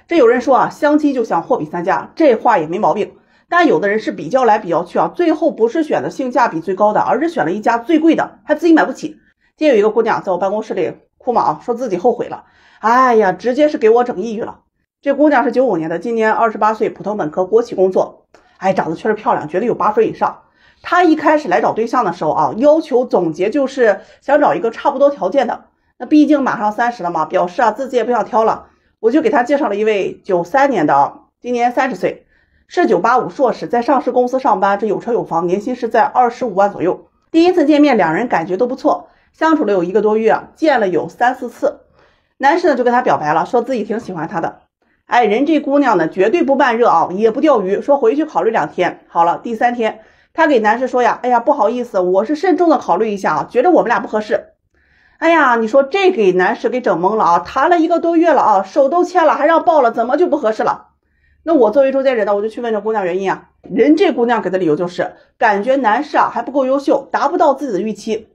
这有人说啊，相亲就像货比三家，这话也没毛病。但有的人是比较来比较去啊，最后不是选的性价比最高的，而是选了一家最贵的，还自己买不起。今天有一个姑娘在我办公室里哭嘛啊，说自己后悔了，哎呀，直接是给我整抑郁了。这姑娘是95年的，今年28岁，普通本科，国企工作。哎，长得确实漂亮，绝对有8分以上。她一开始来找对象的时候啊，要求总结就是想找一个差不多条件的。那毕竟马上30了嘛，表示啊自己也不想挑了。我就给她介绍了一位93年的，今年30岁，是985硕士，在上市公司上班，这有车有房，年薪是在25万左右。第一次见面，两人感觉都不错，相处了有1个多月啊，见了有3、4次。男士呢就跟她表白了，说自己挺喜欢她的。哎，人这姑娘呢绝对不慢热啊，也不钓鱼，说回去考虑2天。好了，第3天，她给男士说呀，哎呀，不好意思，我是慎重的考虑一下啊，觉得我们俩不合适。哎呀，你说这给男士给整懵了啊，谈了1个多月了啊，手都牵了，还让抱了，怎么就不合适了？那我作为中间人呢，我就去问这姑娘原因啊。人这姑娘给的理由就是感觉男士啊还不够优秀，达不到自己的预期。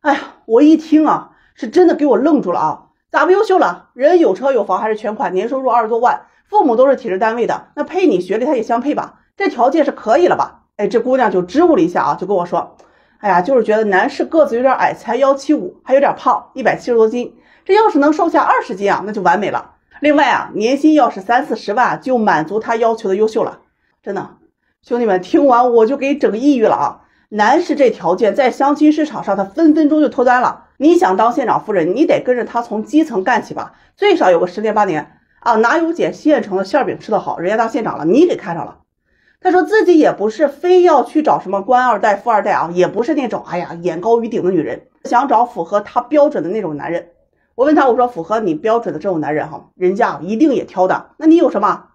哎呀，我一听啊，是真的给我愣住了啊。咋不优秀了？人有车有房，还是全款，年收入20多万，父母都是体制单位的，那配你学历他也相配吧，这条件是可以了吧？哎，这姑娘就支吾了一下啊，就跟我说，哎呀，就是觉得男士个子有点矮，才175，还有点胖，170多斤，这要是能瘦下20斤啊，那就完美了。另外啊，年薪要是30、40万就满足他要求的优秀了。真的，兄弟们，听完我就给整抑郁了啊！男士这条件在相亲市场上他分分钟就脱单了。你想当县长夫人，你得跟着他从基层干起吧，最少有个10年8年啊！哪有捡县城的馅饼吃得好，人家当县长了，你给看上了。他说自己也不是非要去找什么官二代富二代啊，也不是那种哎呀眼高于顶的女人，想找符合他标准的那种男人。我问他，我说符合你标准的这种男人哈，人家一定也挑的。那你有什么？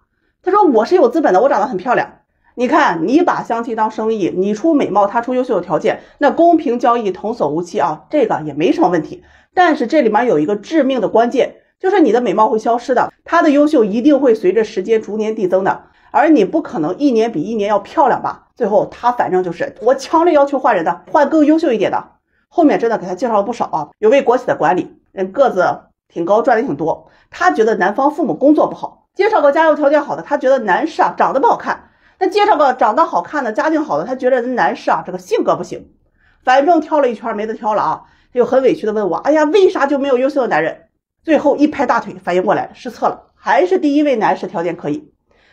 他说我是有资本的，我长得很漂亮。你看，你把相亲当生意，你出美貌，他出优秀的条件，那公平交易，童叟无欺啊，这个也没什么问题。但是这里面有一个致命的关键，就是你的美貌会消失的，他的优秀一定会随着时间逐年递增的，而你不可能1年比1年要漂亮吧？最后他反正就是我强烈要求换人的，换更优秀一点的。后面真的给他介绍了不少啊，有位国企的管理人，个子挺高，赚的挺多，他觉得男方父母工作不好，介绍个家庭条件好的，他觉得男士啊长得不好看。那介绍个长得好看的家境好的，他觉得男士啊这个性格不行，反正挑了一圈没得挑了啊，他就很委屈的问我，哎呀，为啥就没有优秀的男人？最后一拍大腿反应过来，失策了，还是第一位男士条件可以。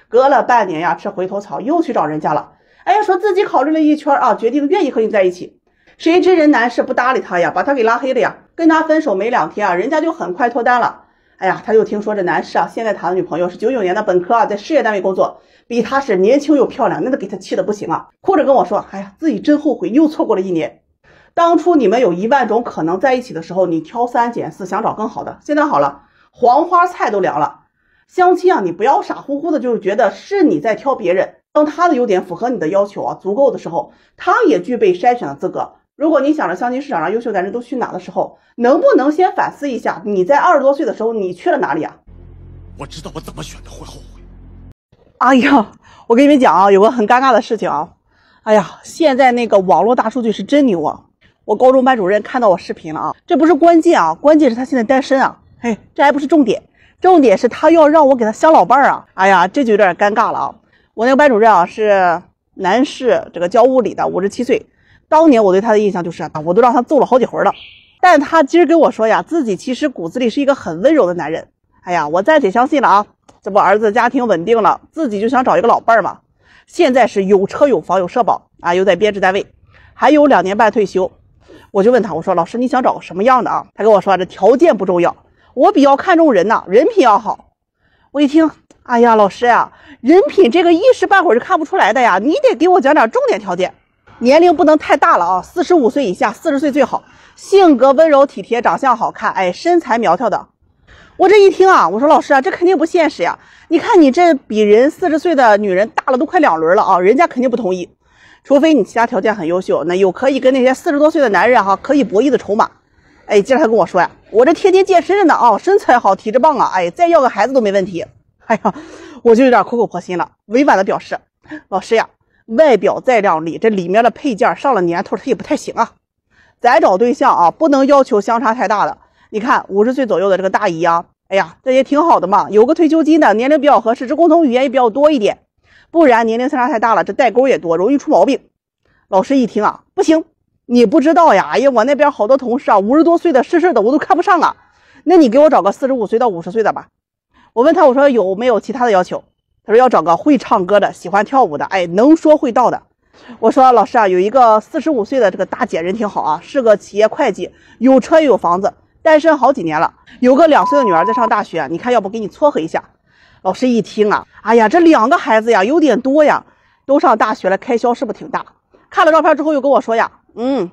隔了半年呀，吃回头草，又去找人家了，哎呀，说自己考虑了一圈啊，决定愿意和你在一起。谁知人男士不搭理他呀，把他给拉黑了呀，跟他分手没2天啊，人家就很快脱单了。哎呀，他又听说这男士啊，现在谈的女朋友是99年的本科啊，在事业单位工作，比他是年轻又漂亮，那给他气的不行啊，哭着跟我说，哎呀，自己真后悔，又错过了1年。当初你们有1万种可能在一起的时候，你挑3拣4想找更好的，现在好了，黄花菜都凉了。相亲啊，你不要傻乎乎的就是觉得是你在挑别人，当他的优点符合你的要求啊足够的时候，他也具备筛选的资格。如果你想着相亲市场上优秀男人都去哪的时候，能不能先反思一下，你在20多岁的时候你去了哪里啊？我知道我怎么选的会后悔。哎呀，我跟你们讲啊，有个很尴尬的事情啊。哎呀，现在那个网络大数据是真牛啊！我高中班主任看到我视频了啊，这不是关键啊，关键是他现在单身啊。嘿，这还不是重点，重点是他要让我给他相老伴啊。哎呀，这就有点尴尬了啊。我那个班主任啊是男士，这个教物理的，57岁。当年我对他的印象就是啊，我都让他揍了好几回了。但他今儿跟我说呀，自己其实骨子里是一个很温柔的男人。哎呀，我暂且相信了啊。这不儿子家庭稳定了，自己就想找一个老伴儿嘛。现在是有车有房有社保啊，又在编制单位，还有2年半退休。我就问他，我说老师你想找个什么样的啊？他跟我说这条件不重要，我比较看重人呐，人品要好。我一听，哎呀老师呀，人品这个一时半会儿是看不出来的呀，你得给我讲点重点条件。年龄不能太大了啊，45岁以下，40岁最好。性格温柔体贴，长相好看，哎，身材苗条的。我这一听啊，我说老师啊，这肯定不现实呀！你看你这比人40岁的女人大了都快2轮了啊，人家肯定不同意。除非你其他条件很优秀，那有可以跟那些40多岁的男人哈可以博弈的筹码。哎，接着他跟我说呀，我这天天健身着呢啊，身材好，体质棒啊，哎，再要个孩子都没问题。哎呀，我就有点苦口婆心了，委婉的表示，老师呀，外表再靓丽，这里面的配件上了年头，它也不太行啊。咱找对象啊，不能要求相差太大的。你看50岁左右的这个大姨啊，哎呀，这也挺好的嘛，有个退休金的，年龄比较合适，这共同语言也比较多一点，不然年龄相差太大了，这代沟也多，容易出毛病。老师一听啊，不行，你不知道呀，哎呀，我那边好多同事啊，50多岁的事事的我都看不上啊，那你给我找个45岁到50岁的吧。我问他，我说有没有其他的要求？他说要找个会唱歌的，喜欢跳舞的，哎，能说会道的。我说老师啊，有一个45岁的这个大姐人挺好啊，是个企业会计，有车也有房子，单身好几年了，有个2岁的女儿在上大学，你看要不给你撮合一下？老师一听啊，哎呀，这2个孩子呀有点多呀，都上大学了，开销是不是挺大？看了照片之后又跟我说呀，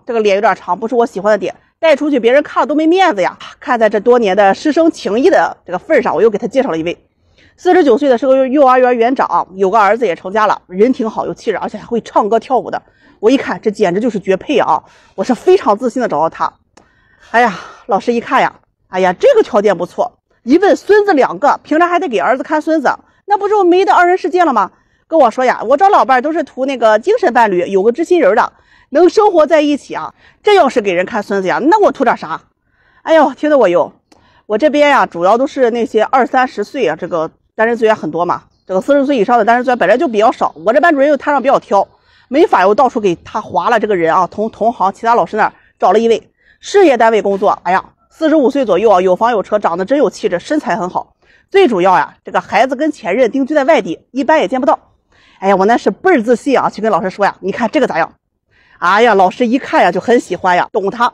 这个脸有点长，不是我喜欢的点，带出去别人看了都没面子呀。看在这多年的师生情谊的这个份上，我又给他介绍了一位49岁的，是个幼儿园园长，有个儿子也成家了，人挺好，有气质，而且还会唱歌跳舞的。我一看这简直就是绝配啊，我是非常自信的找到他。哎呀，老师一看呀，哎呀，这个条件不错，一问孙子2个，平常还得给儿子看孙子，那不就没的2人世界了吗？跟我说呀，我找老伴都是图那个精神伴侣，有个知心人的，能生活在一起啊。这要是给人看孙子呀，那我图点啥？哎呦，听得我这边呀，主要都是那些20、30岁啊，这个单身资源很多嘛，这个40岁以上的单身资源本来就比较少，我这班主任又摊上比较挑，没法又到处给他划了这个人啊，同行其他老师那儿找了一位事业单位工作，哎呀，45岁左右啊，有房有车，长得真有气质，身材很好，最主要呀，这个孩子跟前任定居在外地，一般也见不到。哎呀，我那是倍儿自信啊，去跟老师说呀，你看这个咋样？哎呀，老师一看呀就很喜欢呀，懂他，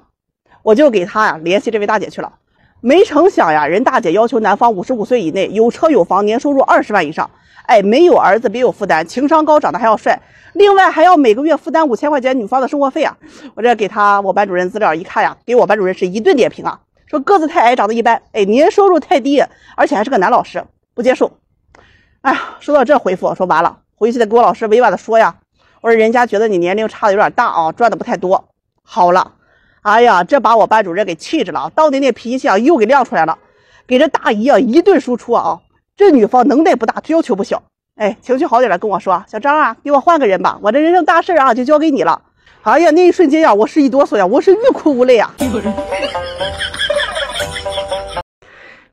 我就给他呀联系这位大姐去了。没成想呀，人大姐要求男方55岁以内，有车有房，年收入20万以上，哎，没有儿子，别有负担，情商高，长得还要帅，另外还要每个月负担5000块钱女方的生活费啊。我这给我班主任资料一看呀，给我班主任是一顿点评啊，说个子太矮，长得一般，哎，年收入太低，而且还是个男老师，不接受。哎呀，说到这回复，说完了，回去得给我老师委婉的说呀，我说人家觉得你年龄差的有点大啊，赚的不太多。好了。哎呀，这把我班主任给气着了，到底那脾气啊又给亮出来了，给这大姨啊一顿输出啊，这女方能耐不大，要求不小。哎，情绪好点了跟我说，小张啊，给我换个人吧，我这人生大事啊就交给你了。哎呀，那一瞬间呀，我是一哆嗦呀，我是欲哭无泪啊。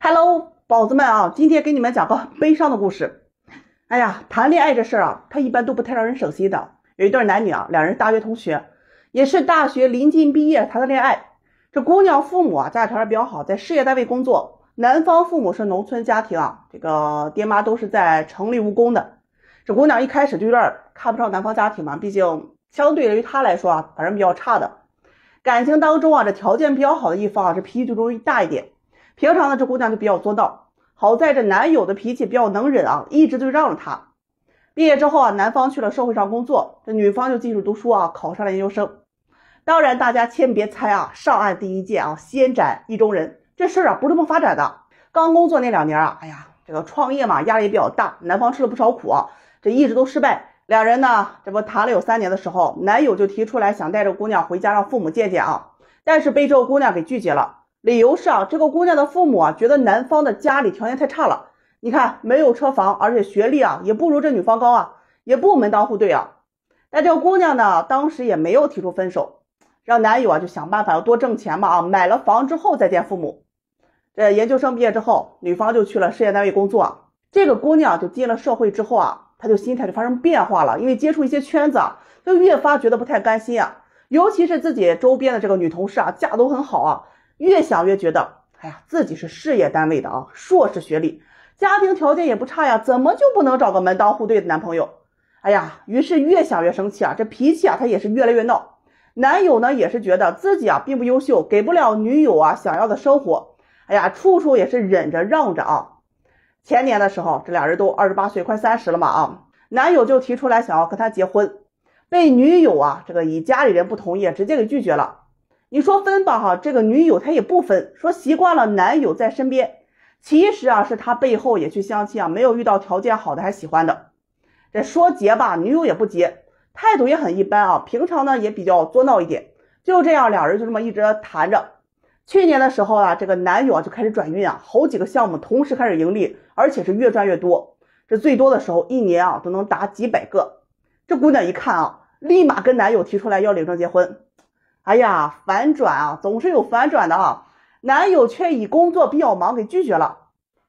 Hello， 宝子们啊，今天给你们讲个悲伤的故事。哎呀，谈恋爱这事儿啊，它一般都不太让人省心的。有一对男女啊，2人大学同学。也是大学临近毕业谈的恋爱，这姑娘父母啊家里条件比较好，在事业单位工作，男方父母是农村家庭啊，这个爹妈都是在城里务工的。这姑娘一开始就有点看不上男方家庭嘛，毕竟相对于她来说啊，反正比较差的。感情当中啊，这条件比较好的一方啊，这脾气就容易大一点。平常呢，这姑娘就比较作闹，好在这男友的脾气比较能忍啊，一直就让着她。毕业之后啊，男方去了社会上工作，这女方就继续读书啊，考上了研究生。当然大家千万别猜啊，上岸第一箭啊，先斩意中人，这事儿啊不是这么发展的。刚工作那2年啊，哎呀，这个创业嘛，压力也比较大，男方吃了不少苦啊，这一直都失败。2人呢，这不谈了有3年的时候，男友就提出来想带着姑娘回家让父母见见啊，但是被这个姑娘给拒绝了，理由是啊，这个姑娘的父母啊觉得男方的家里条件太差了，你看没有车房，而且学历啊也不如这女方高啊，也不门当户对啊。但这个姑娘呢，当时也没有提出分手。让男友啊就想办法要多挣钱嘛啊，买了房之后再见父母。这研究生毕业之后，女方就去了事业单位工作。这个姑娘就进了社会之后啊，她就心态就发生变化了，因为接触一些圈子啊，就越发觉得不太甘心啊。尤其是自己周边的这个女同事啊，嫁都很好啊，越想越觉得，哎呀，自己是事业单位的啊，硕士学历，家庭条件也不差呀，怎么就不能找个门当户对的男朋友？哎呀，于是越想越生气啊，这脾气啊，她也是越来越闹。男友呢也是觉得自己啊并不优秀，给不了女友啊想要的生活，哎呀，处处也是忍着让着啊。前年的时候，这2人都28岁快30了嘛啊，男友就提出来想要跟她结婚，被女友啊这个以家里人不同意，直接给拒绝了。你说分吧哈，这个女友她也不分，说习惯了男友在身边，其实啊是她背后也去相亲啊，没有遇到条件好的还喜欢的。这说结吧，女友也不结，态度也很一般啊，平常呢也比较作闹一点。就这样2人就这么一直谈着。去年的时候啊，这个男友啊就开始转运啊，好几个项目同时开始盈利，而且是越赚越多，这最多的时候一年啊都能达几百个。这姑娘一看啊，立马跟男友提出来要领证结婚。哎呀，反转啊，总是有反转的啊，男友却以工作比较忙给拒绝了。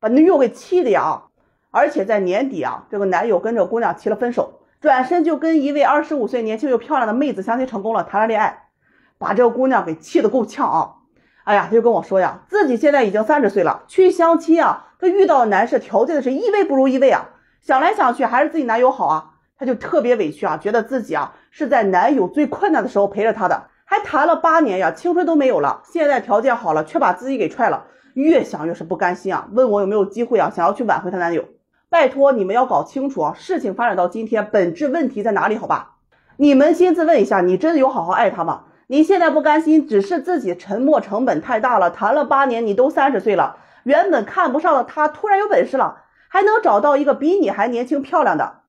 把女友给气的呀。而且在年底啊，这个男友跟这个姑娘提了分手，转身就跟一位25岁年轻又漂亮的妹子相亲成功了，谈了恋爱，把这个姑娘给气得够呛啊。哎呀，他就跟我说呀，自己现在已经30岁了，去相亲啊，他遇到的男士条件的是一位不如一位啊，想来想去还是自己男友好啊。他就特别委屈啊，觉得自己啊是在男友最困难的时候陪着他的，还谈了8年呀，青春都没有了，现在条件好了，却把自己给踹了，越想越是不甘心啊，问我有没有机会啊，想要去挽回她男友。拜托你们要搞清楚啊，事情发展到今天，本质问题在哪里？好吧，你扪心自问一下，你真的有好好爱他吗？你现在不甘心，只是自己沉没成本太大了，谈了8年，你都30岁了，原本看不上的他突然有本事了，还能找到一个比你还年轻漂亮的。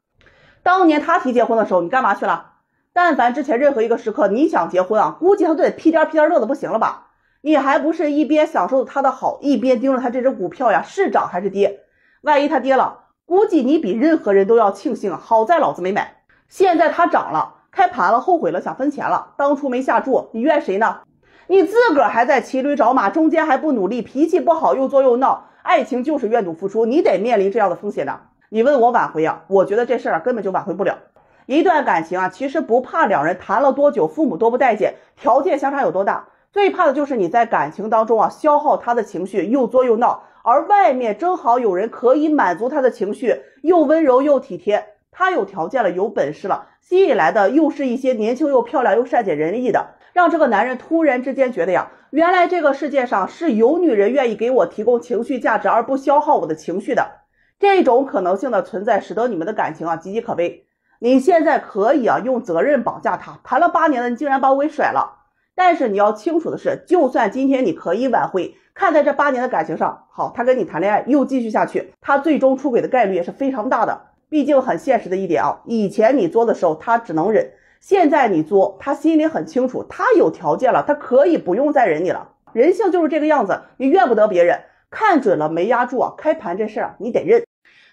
当年他提结婚的时候，你干嘛去了？但凡之前任何一个时刻你想结婚啊，估计他都得屁颠屁颠乐的不行了吧？你还不是一边享受他的好，一边盯着他这只股票呀，是涨还是跌？万一他跌了，估计你比任何人都要庆幸，好在老子没买。现在他涨了，开盘了，后悔了，想分钱了，当初没下注，你怨谁呢？你自个儿还在骑驴找马，中间还不努力，脾气不好，又作又闹，爱情就是愿赌服输，你得面临这样的风险的。你问我挽回啊，我觉得这事儿根本就挽回不了。一段感情啊，其实不怕两人谈了多久，父母多不待见，条件相差有多大，最怕的就是你在感情当中啊消耗他的情绪，又作又闹，而外面正好有人可以满足他的情绪，又温柔又体贴，他有条件了，有本事了，吸引来的又是一些年轻又漂亮又善解人意的，让这个男人突然之间觉得呀，原来这个世界上是有女人愿意给我提供情绪价值而不消耗我的情绪的。这种可能性的存在使得你们的感情啊岌岌可危。你现在可以啊用责任绑架他，谈了8年了，你竟然把我给甩了。但是你要清楚的是，就算今天你可以挽回，看在这8年的感情上，好，他跟你谈恋爱又继续下去，他最终出轨的概率也是非常大的。毕竟很现实的一点啊，以前你作的时候他只能忍，现在你作，他心里很清楚，他有条件了，他可以不用再忍你了。人性就是这个样子，你怨不得别人，看准了没压住啊，开盘这事儿你得认。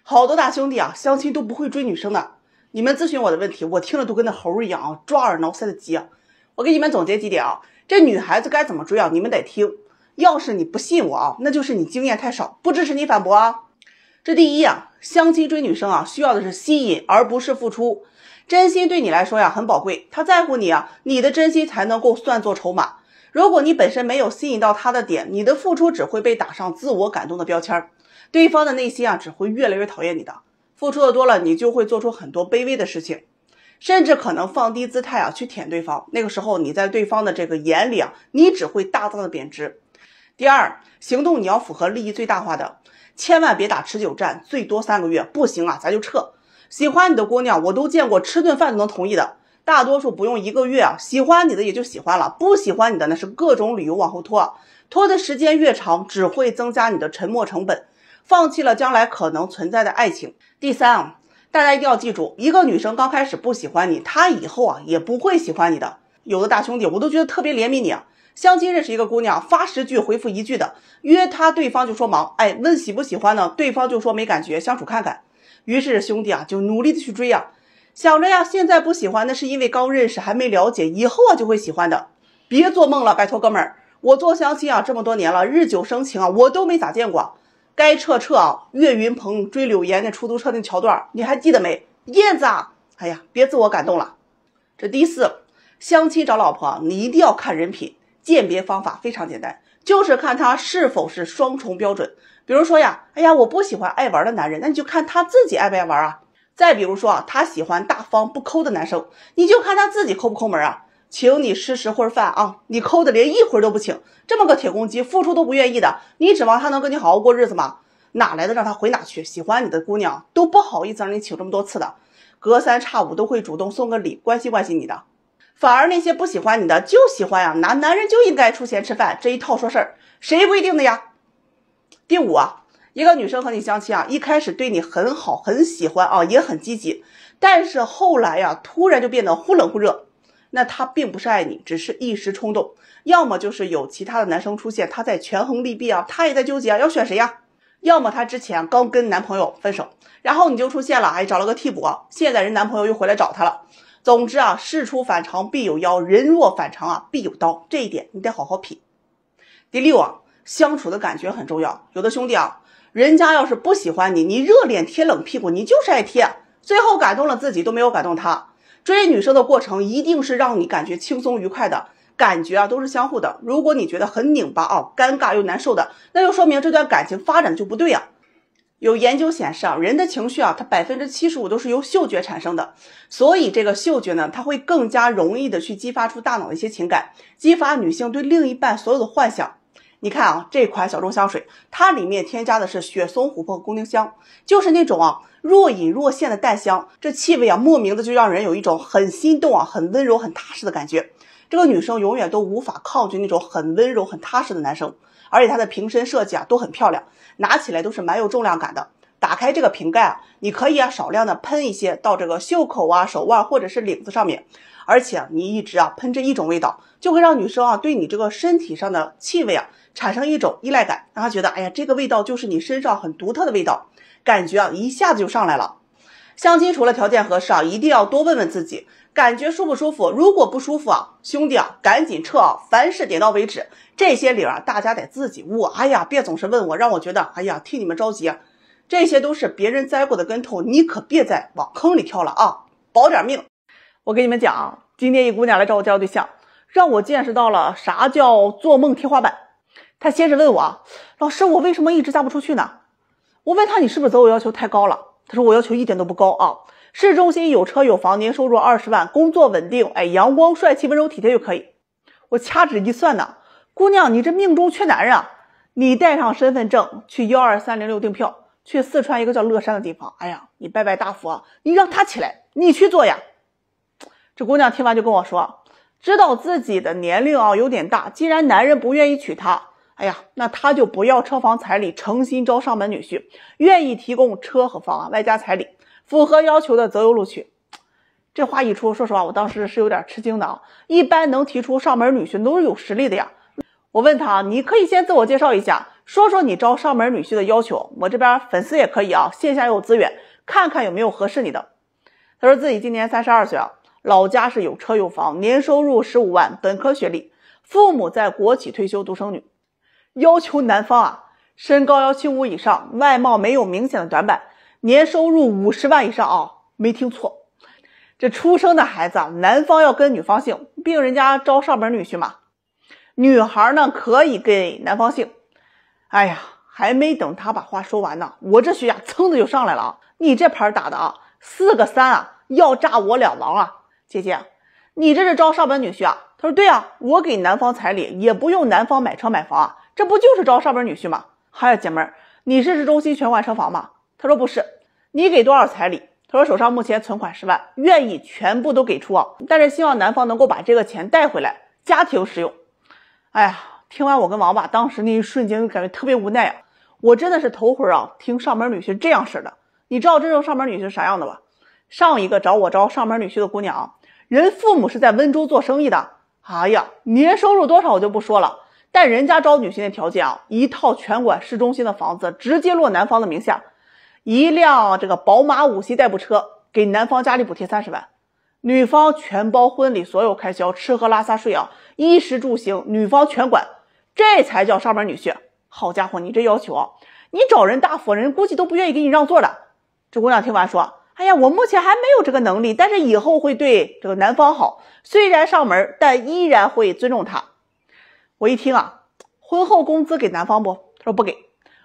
好多大兄弟啊，相亲都不会追女生的。你们咨询我的问题，我听了都跟那猴一样啊，抓耳挠腮的急啊。我给你们总结几点啊，这女孩子该怎么追啊，你们得听。要是你不信我啊，那就是你经验太少，不支持你反驳啊。这第一啊，相亲追女生啊，需要的是吸引，而不是付出。真心对你来说呀很宝贵，他在乎你啊，你的真心才能够算作筹码。如果你本身没有吸引到他的点，你的付出只会被打上自我感动的标签，对方的内心啊只会越来越讨厌你的。付出的多了，你就会做出很多卑微的事情，甚至可能放低姿态啊去舔对方。那个时候你在对方的这个眼里啊，你只会大大的贬值。第二，行动你要符合利益最大化的，千万别打持久战，最多3个月，不行啊咱就撤。喜欢你的姑娘我都见过吃顿饭都能同意的，大多数不用1个月啊，喜欢你的也就喜欢了，不喜欢你的那是各种理由往后拖，拖的时间越长，只会增加你的沉没成本，放弃了将来可能存在的爱情。第三啊，大家一定要记住，一个女生刚开始不喜欢你，她以后啊也不会喜欢你的。有的大兄弟我都觉得特别怜悯你啊，相亲认识一个姑娘，发10句回复1句的，约她对方就说忙，问喜不喜欢呢，对方就说没感觉，相处看看。于是兄弟啊就努力的去追啊，想着呀现在不喜欢那是因为刚认识还没了解，以后啊就会喜欢的。别做梦了，拜托哥们儿，我做相亲啊这么多年了，日久生情啊我都没咋见过。该撤啊，岳云鹏追柳岩那出租车那桥段你还记得没？燕子啊，哎呀别自我感动了。这第四，相亲找老婆你一定要看人品，鉴别方法非常简单，就是看他是否是双重标准。比如说呀，我不喜欢爱玩的男人，那你就看他自己爱不爱玩啊。再比如说啊，他喜欢大方不抠的男生，你就看他自己抠不抠门啊。请你吃10会儿饭啊，你抠的连1会儿都不请，这么个铁公鸡，付出都不愿意的，你指望他能跟你好好过日子吗？哪来的让他回哪去？喜欢你的姑娘都不好意思让你请这么多次的，隔3差5都会主动送个礼关心关心你的。反而那些不喜欢你的就喜欢呀，男人就应该出钱吃饭，这一套说事儿，谁规定的呀？第五啊，一个女生和你相亲啊，一开始对你很好很喜欢啊，也很积极，但是后来呀突然就变得忽冷忽热，那她并不是爱你，只是一时冲动，要么就是有其他的男生出现，她在权衡利弊啊，她也在纠结啊，要选谁呀？要么她之前刚跟男朋友分手，然后你就出现了，找了个替补，现在人男朋友又回来找她了。总之啊，事出反常必有妖，人若反常啊必有刀，这一点你得好好品。第六啊，相处的感觉很重要。有的兄弟啊，人家要是不喜欢你，你热脸贴冷屁股，你就是爱贴，最后感动了自己都没有感动他。追女生的过程一定是让你感觉轻松愉快的，感觉都是相互的。如果你觉得很拧巴尴尬又难受的，那就说明这段感情发展的就不对有研究显示人的情绪它75%都是由嗅觉产生的，所以这个嗅觉呢，它会更加容易的去激发出大脑的一些情感，激发女性对另一半所有的幻想。你看这款小众香水，它里面添加的是雪松琥珀和宫廷香，就是那种若隐若现的淡香，这气味莫名的就让人有一种很心动很温柔很踏实的感觉。这个女生永远都无法抗拒那种很温柔很踏实的男生，而且它的瓶身设计都很漂亮，拿起来都是蛮有重量感的。打开这个瓶盖你可以少量的喷一些到这个袖口手腕或者是领子上面，而且你一直喷这一种味道，就会让女生对你这个身体上的气味产生一种依赖感，让她觉得哎呀，这个味道就是你身上很独特的味道，感觉一下子就上来了。相亲除了条件合适一定要多问问自己感觉舒不舒服，如果不舒服兄弟赶紧撤凡事点到为止。这些理大家得自己悟，哎呀别总是问我，让我觉得哎呀替你们着急这些都是别人栽过的跟头，你可别再往坑里跳了保点命。我跟你们讲今天一姑娘来找我介绍对象，让我见识到了啥叫做梦天花板。她先是问我老师，我为什么一直嫁不出去呢？我问她你是不是择偶要求太高了？她说我要求一点都不高市中心有车有房，年收入20万，工作稳定，阳光帅气温柔体贴就可以。我掐指一算呢，姑娘你这命中缺男人你带上身份证去12306订票，去四川一个叫乐山的地方，哎呀你拜拜大佛你让他起来，你去做呀。这姑娘听完就跟我说，知道自己的年龄有点大，既然男人不愿意娶她，哎呀那她就不要车房彩礼，诚心招上门女婿，愿意提供车和房外加彩礼，符合要求的择优录取。这话一出，说实话我当时是有点吃惊的一般能提出上门女婿都是有实力的呀。我问他你可以先自我介绍一下，说说你招上门女婿的要求，我这边粉丝也可以线下有资源，看看有没有合适你的。他说自己今年32岁老家是有车有房，年收入15万，本科学历，父母在国企退休，独生女。要求男方身高175以上，外貌没有明显的短板，年收入50万以上没听错。这出生的孩子男方要跟女方姓，毕竟人家招上门女婿嘛。女孩呢可以给男方姓。哎呀还没等他把话说完呢，我这血压蹭的就上来了你这牌打的4个3要炸我2王姐姐你这是招上门女婿他说对我给男方彩礼，也不用男方买车买房这不就是招上门女婿吗？还有姐妹儿，你是市中心全款车房吗？他说不是。你给多少彩礼？他说手上目前存款10万，愿意全部都给出但是希望男方能够把这个钱带回来，家庭使用。哎呀听完我跟王爸当时那一瞬间感觉特别无奈我真的是头回听上门女婿这样式的。你知道这种上门女婿是啥样的吧？上一个找我招上门女婿的姑娘人父母是在温州做生意的，哎呀年收入多少我就不说了，但人家招女婿的条件一套全馆市中心的房子直接落男方的名下，一辆这个宝马5系代步车给男方家里补贴30万，女方全包婚礼所有开销，吃喝拉撒睡衣食住行女方全管，这才叫上门女婿。好家伙你这要求你找人大佛人估计都不愿意给你让座的。这姑娘听完说，哎呀我目前还没有这个能力，但是以后会对这个男方好，虽然上门但依然会尊重他。我一听婚后工资给男方不？他说不给。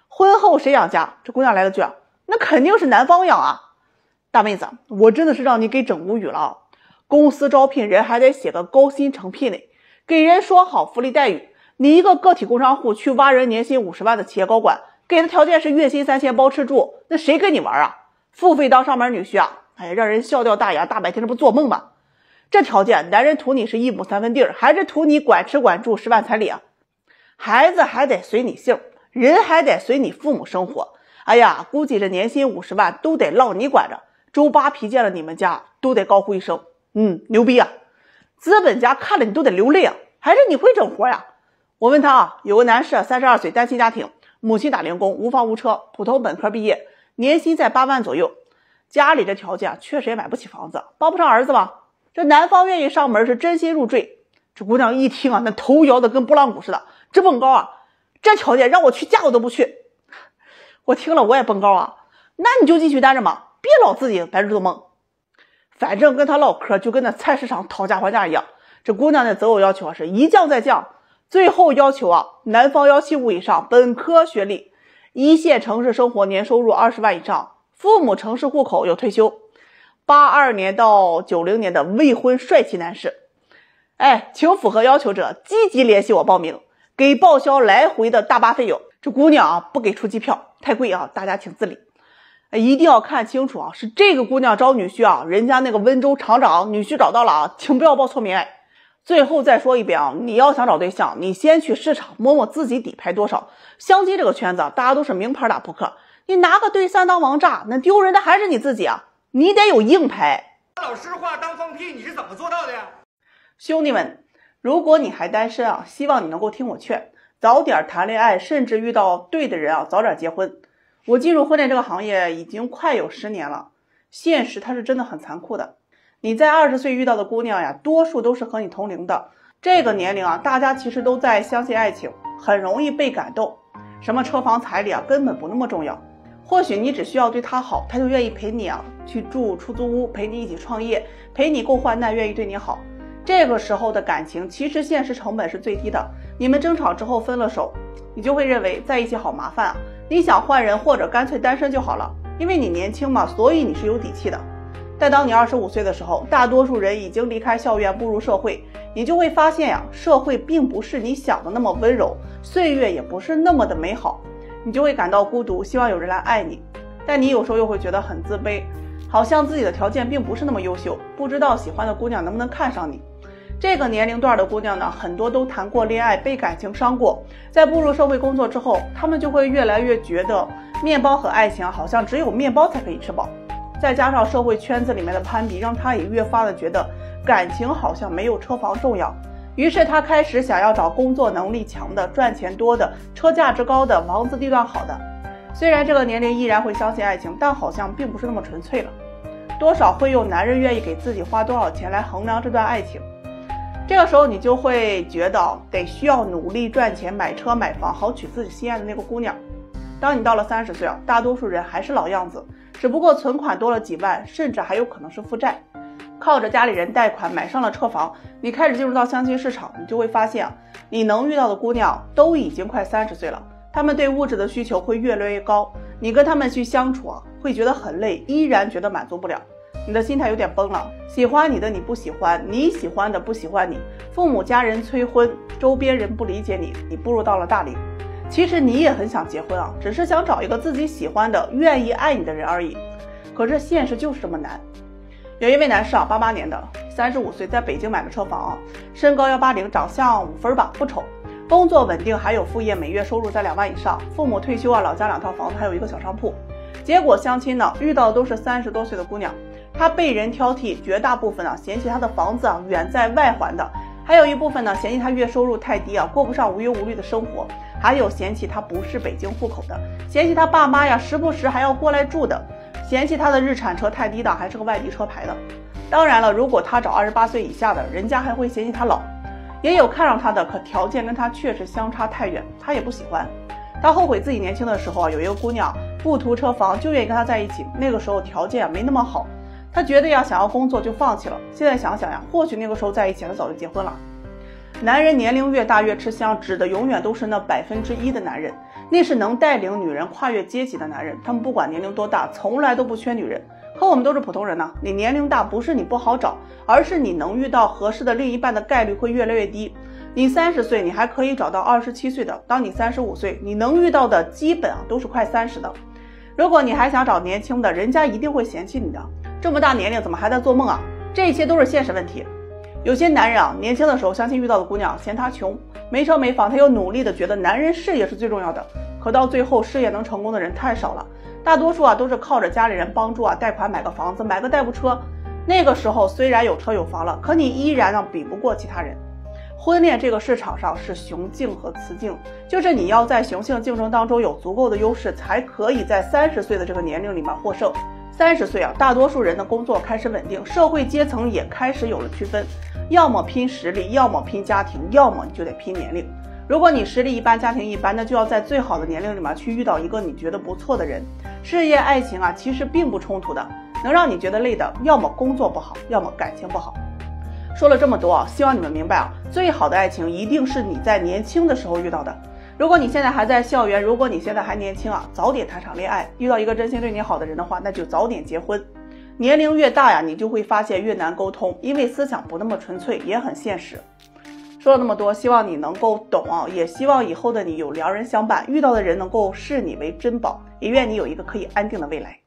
婚后谁养家？这姑娘来了句那肯定是男方养大妹子我真的是让你给整无语了公司招聘人还得写个高薪诚聘呢，给人说好福利待遇，你一个个体工商户去挖人年薪50万的企业高管，给的条件是月薪3000包吃住，那谁跟你玩付费当上门女婿哎呀让人笑掉大牙，大白天这不做梦吗？这条件男人图你是1亩3分地还是图你管吃管住10万彩礼孩子还得随你姓，人还得随你父母生活，哎呀估计这年薪50万都得落你管着，周扒皮见了你们家都得高呼一声牛逼资本家看了你都得流泪还是你会整活我问他有个男士32岁单亲家庭，母亲打零工，无房无车，普通本科毕业，年薪在8万左右，家里这条件确实也买不起房子，帮不上儿子吗？这男方愿意上门是真心入赘。这姑娘一听那头摇的跟拨浪鼓似的，直蹦高这条件让我去嫁我都不去。我听了我也蹦高啊，那你就继续单着嘛，别老自己白日做梦。反正跟他唠嗑就跟那菜市场讨价还价一样，这姑娘的择偶要求是一降再降，最后要求男方要75以上，本科学历，一线城市生活，年收入20万以上，父母城市户口，有退休，82年到90年的未婚帅气男士。请符合要求者积极联系我报名，给报销来回的大巴费用。这姑娘不给出机票，太贵大家请自理。一定要看清楚是这个姑娘招女婿人家那个温州厂长女婿找到了请不要报错名。最后再说一遍你要想找对象，你先去市场摸摸自己底牌多少。相亲这个圈子大家都是名牌打扑克，你拿个对3当王炸，那丢人的还是你自己你得有硬牌。老实话当放屁，你是怎么做到的呀？兄弟们，如果你还单身希望你能够听我劝，早点谈恋爱，甚至遇到对的人早点结婚。我进入婚恋这个行业已经快有10年了，现实它是真的很残酷的。你在20岁遇到的姑娘多数都是和你同龄的。这个年龄大家其实都在相信爱情，很容易被感动。什么车房彩礼根本不那么重要。或许你只需要对她好，她就愿意陪你去住出租屋，陪你一起创业，陪你共患难，愿意对你好。这个时候的感情其实现实成本是最低的。你们争吵之后分了手，你就会认为在一起好麻烦你想换人或者干脆单身就好了，因为你年轻嘛，所以你是有底气的。但当你25岁的时候，大多数人已经离开校园步入社会，你就会发现社会并不是你想的那么温柔，岁月也不是那么的美好，你就会感到孤独，希望有人来爱你。但你有时候又会觉得很自卑，好像自己的条件并不是那么优秀，不知道喜欢的姑娘能不能看上你。这个年龄段的姑娘呢，很多都谈过恋爱，被感情伤过，在步入社会工作之后，她们就会越来越觉得面包和爱情好像只有面包才可以吃饱。再加上社会圈子里面的攀比，让她也越发的觉得感情好像没有车房重要。于是她开始想要找工作能力强的、赚钱多的、车价值高的、房子地段好的。虽然这个年龄依然会相信爱情，但好像并不是那么纯粹了。多少会有男人愿意给自己花多少钱来衡量这段爱情。这个时候你就会觉得得需要努力赚钱，买车买房，好娶自己心爱的那个姑娘。当你到了30岁大多数人还是老样子，只不过存款多了几万，甚至还有可能是负债，靠着家里人贷款买上了车房。你开始进入到相亲市场，你就会发现你能遇到的姑娘都已经快30岁了，她们对物质的需求会越来越高，你跟她们去相处会觉得很累，依然觉得满足不了。你的心态有点崩了，喜欢你的你不喜欢，你喜欢的不喜欢你，父母家人催婚，周边人不理解你，你步入到了大龄。其实你也很想结婚只是想找一个自己喜欢的、愿意爱你的人而已。可是现实就是这么难。有一位男士88年的，35岁，在北京买的车房身高180，长相5分吧，不丑，工作稳定，还有副业，每月收入在2万以上，父母退休老家2套房子，还有一个小商铺。结果相亲呢，遇到的都是30多岁的姑娘，她被人挑剔，绝大部分嫌弃她的房子远在外环的，还有一部分呢嫌弃她月收入太低过不上无忧无虑的生活，还有嫌弃她不是北京户口的，嫌弃她爸妈时不时还要过来住的，嫌弃她的日产车太低档，还是个外地车牌的。当然了，如果她找28岁以下的，人家还会嫌弃她老。也有看上她的，可条件跟她确实相差太远，她也不喜欢。她后悔自己年轻的时候有一个姑娘不图车房就愿意跟她在一起，那个时候条件没那么好，她觉得想要工作就放弃了。现在想想或许那个时候在一起她早就结婚了。男人年龄越大越吃香，指的永远都是那1%的男人，那是能带领女人跨越阶级的男人，他们不管年龄多大，从来都不缺女人。可我们都是普通人你年龄大不是你不好找，而是你能遇到合适的另一半的概率会越来越低。你30岁你还可以找到27岁的，当你35岁你能遇到的基本都是快30的。如果你还想找年轻的，人家一定会嫌弃你的，这么大年龄怎么还在做梦这些都是现实问题。有些男人年轻的时候相亲遇到的姑娘嫌他穷，没车没房，他又努力的觉得男人事业是最重要的，可到最后事业能成功的人太少了，大多数都是靠着家里人帮助贷款买个房子，买个代步车。那个时候虽然有车有房了，可你依然比不过其他人。婚恋这个市场上是雄竞和雌竞，就是你要在雄性竞争当中有足够的优势，才可以在30岁的这个年龄里面获胜。30岁大多数人的工作开始稳定，社会阶层也开始有了区分，要么拼实力，要么拼家庭，要么你就得拼年龄。如果你实力一般，家庭一般，那就要在最好的年龄里面去遇到一个你觉得不错的人。事业爱情啊，其实并不冲突的，能让你觉得累的，要么工作不好，要么感情不好。说了这么多啊，希望你们明白啊，最好的爱情一定是你在年轻的时候遇到的。如果你现在还在校园，如果你现在还年轻啊，早点谈场恋爱，遇到一个真心对你好的人的话，那就早点结婚。年龄越大呀，你就会发现越难沟通，因为思想不那么纯粹，也很现实。说了那么多，希望你能够懂啊，也希望以后的你有良人相伴，遇到的人能够视你为珍宝，也愿你有一个可以安定的未来。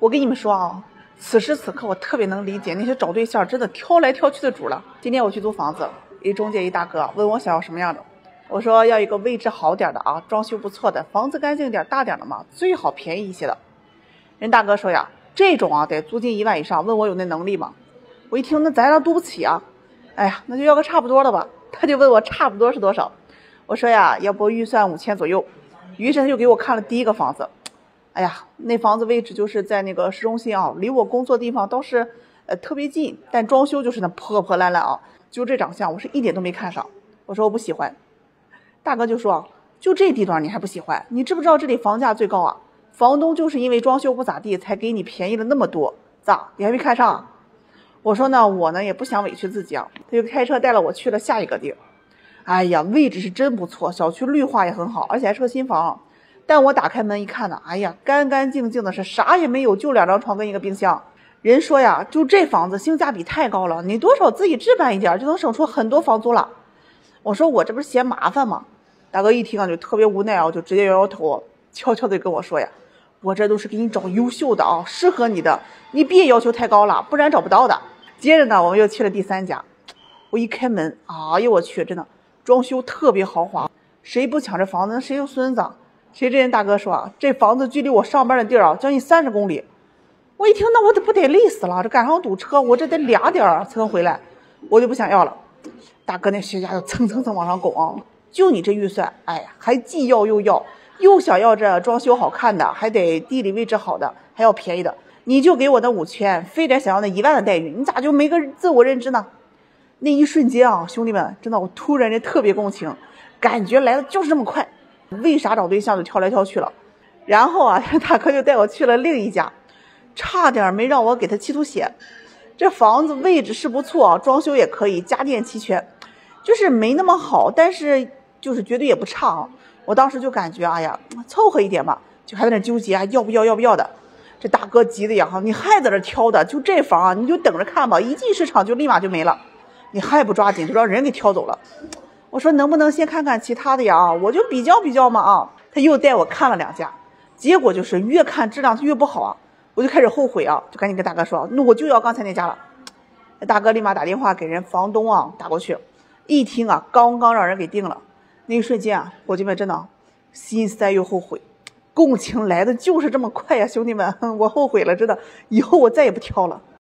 我跟你们说啊，此时此刻我特别能理解那些找对象真的挑来挑去的主了。今天我去租房子，一中介一大哥问我想要什么样的，我说要一个位置好点的啊，装修不错的，房子干净点大点的嘛，最好便宜一些的。人大哥说呀，这种啊得租金1万以上，问我有那能力吗？我一听那咱俩租不起啊，哎呀，那就要个差不多的吧。他就问我差不多是多少，我说呀，要不预算5000左右。于是他就给我看了第一个房子，哎呀，那房子位置就是在那个市中心啊，离我工作地方倒是特别近，但装修就是那破破烂烂啊，就这长相我是一点都没看上。我说我不喜欢。大哥就说，就这地段你还不喜欢？你知不知道这里房价最高啊？房东就是因为装修不咋地才给你便宜了那么多，咋你还没看上啊？我说呢，我呢也不想委屈自己啊，他就开车带了我去了下一个地儿。哎呀，位置是真不错，小区绿化也很好，而且还是个新房。但我打开门一看呢，哎呀，干干净净的，是啥也没有，就2张床跟一个冰箱。人说呀，就这房子性价比太高了，你多少自己置办一点就能省出很多房租了。我说我这不是嫌麻烦吗？大哥一听啊就特别无奈啊，就直接摇摇头，悄悄的跟我说呀，我这都是给你找优秀的啊，适合你的，你别要求太高了，不然找不到的。接着呢，我们又去了第3家，我一开门，哎呦我去，真的装修特别豪华，谁不抢这房子，谁有孙子。谁知人大哥说啊，这房子距离我上班的地儿啊，将近30公里。我一听，那我不得累死了，这赶上堵车，我这得2点才能回来，我就不想要了。大哥那血压就蹭蹭蹭往上拱啊，就你这预算，哎呀，还既要又要，又想要这装修好看的，还得地理位置好的，还要便宜的，你就给我那5000，非得想要那1万的待遇，你咋就没个自我认知呢？那一瞬间啊，兄弟们，真的我突然间特别共情，感觉来的就是这么快。为啥找对象就挑来挑去了？然后啊，大哥就带我去了另一家，差点没让我给他气吐血。这房子位置是不错啊，装修也可以，家电齐全，就是没那么好，但是就是绝对也不差啊。我当时就感觉，哎呀，凑合一点吧，就还在那纠结啊，要不要，要不要的。这大哥急的呀，你还在这挑的，就这房啊，你就等着看吧，一进市场就立马就没了，你还不抓紧，就让人给挑走了。我说能不能先看看其他的呀？我就比较比较嘛啊。他又带我看了2家，结果就是越看质量越不好啊，我就开始后悔啊，就赶紧跟大哥说，那我就要刚才那家了。大哥立马打电话给人房东啊打过去，一听啊，刚刚让人给定了。那一瞬间啊，伙计们真的心塞又后悔，共情来的就是这么快呀，兄弟们，我后悔了，真的，以后我再也不挑了。